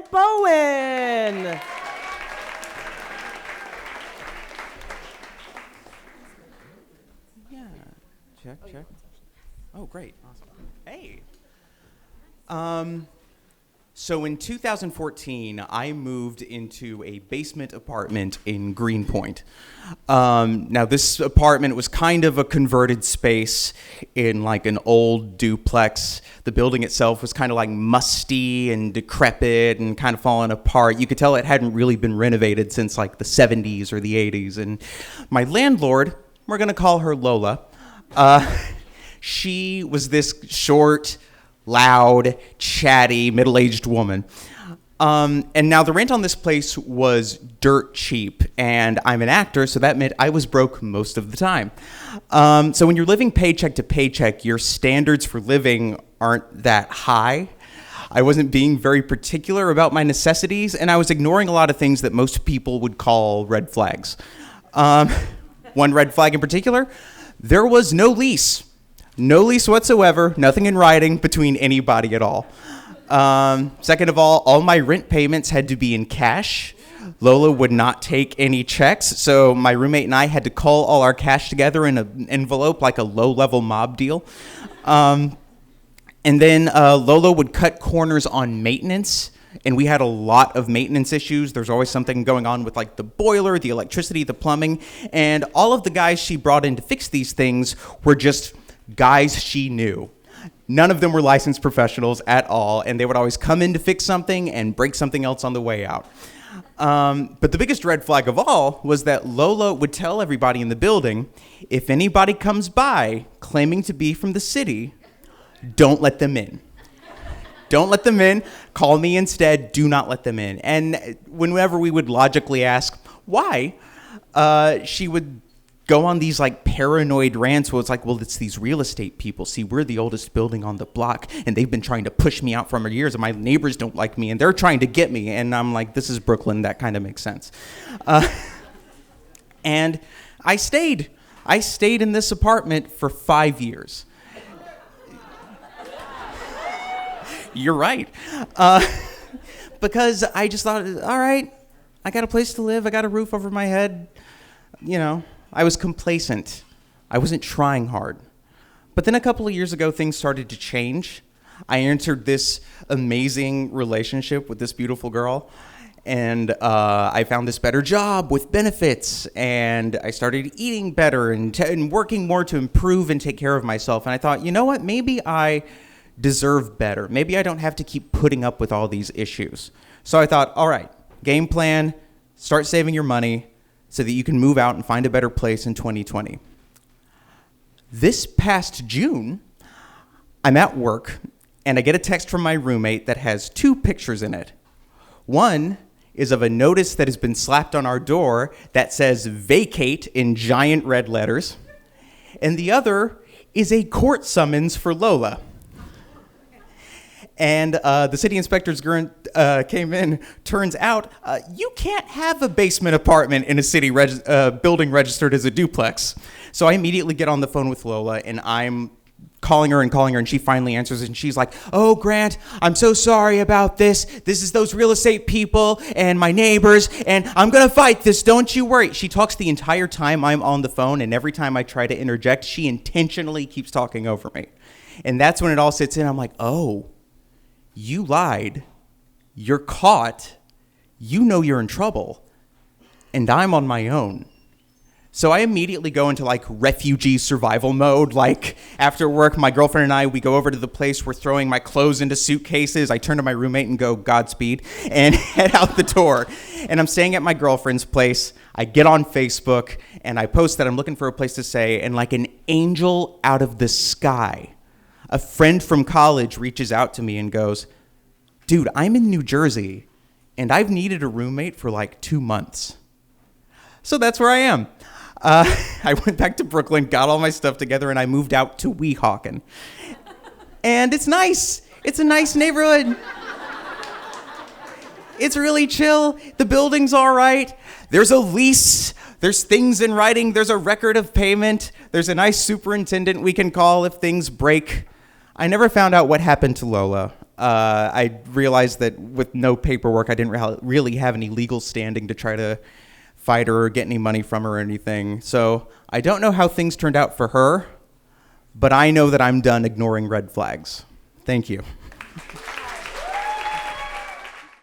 at Bowen. Yeah, check. Oh, great, awesome. Hey. So in 2014, I moved into a basement apartment in Greenpoint. Now this apartment was kind of a converted space in like an old duplex. The building itself was kind of like musty and decrepit and kind of falling apart. You could tell it hadn't really been renovated since like the 70s or the 80s. And my landlord, we're gonna call her Lola, she was this short, loud, chatty, middle-aged woman. And now the rent on this place was dirt cheap, and I'm an actor, so that meant I was broke most of the time. So when you're living paycheck to paycheck, your standards for living aren't that high. I wasn't being very particular about my necessities, and I was ignoring a lot of things that most people would call red flags. One red flag in particular, there was no lease. No lease whatsoever, nothing in writing between anybody at all. Second of all my rent payments had to be in cash. Lola would not take any checks, so my roommate and I had to cull all our cash together in an envelope like a low-level mob deal. And then Lola would cut corners on maintenance, and we had a lot of maintenance issues. There's always something going on with like the boiler, the electricity, the plumbing, and all of the guys she brought in to fix these things were just guys she knew. None of them were licensed professionals at all, and they would always come in to fix something and break something else on the way out. But the biggest red flag of all was that Lola would tell everybody in the building, if anybody comes by claiming to be from the city, don't let them in. Don't let them in. Call me instead. Do not let them in. And whenever we would logically ask why, she would go on these like paranoid rants where it's like, well, it's these real estate people. See, we're the oldest building on the block, and they've been trying to push me out for years, and my neighbors don't like me, and they're trying to get me. And I'm like, this is Brooklyn. That kind of makes sense. And I stayed in this apartment for 5 years. You're right. Because I just thought, all right, I got a place to live. I got a roof over my head. You know, I was complacent. I wasn't trying hard. But then a couple of years ago, things started to change. I entered this amazing relationship with this beautiful girl, and I found this better job with benefits, and I started eating better and working more to improve and take care of myself. And I thought, you know what, maybe I deserve better. Maybe I don't have to keep putting up with all these issues. So I thought, all right, game plan, start saving your money so that you can move out and find a better place in 2020. This past June, I'm at work, and I get a text from my roommate that has 2 pictures in it. One is of a notice that has been slapped on our door that says vacate in giant red letters, and the other is a court summons for Lola. And the city inspectors came in. Turns out you can't have a basement apartment in a city building registered as a duplex. So I immediately get on the phone with Lola, and I'm calling her, and she finally answers, and she's like, oh, Grant, I'm so sorry about this. This is those real estate people and my neighbors, and I'm going to fight this. Don't you worry. She talks the entire time I'm on the phone, and every time I try to interject, she intentionally keeps talking over me. And that's when it all sits in. I'm like, oh, you lied, you're caught, you know you're in trouble, and I'm on my own. So I immediately go into like refugee survival mode. Like after work, my girlfriend and I, we go over to the place, we're throwing my clothes into suitcases. I turn to my roommate and go, Godspeed, and head out the door. And I'm staying at my girlfriend's place. I get on Facebook and I post that I'm looking for a place to stay, and like an angel out of the sky, a friend from college reaches out to me and goes, dude, I'm in New Jersey, and I've needed a roommate for like 2 months. So that's where I am. I went back to Brooklyn, got all my stuff together, and I moved out to Weehawken. And it's nice. It's a nice neighborhood. It's really chill. The building's all right. There's a lease. There's things in writing. There's a record of payment. There's a nice superintendent we can call if things break. I never found out what happened to Lola. I realized that with no paperwork, I didn't really have any legal standing to try to fight her or get any money from her or anything. So I don't know how things turned out for her, but I know that I'm done ignoring red flags. Thank you.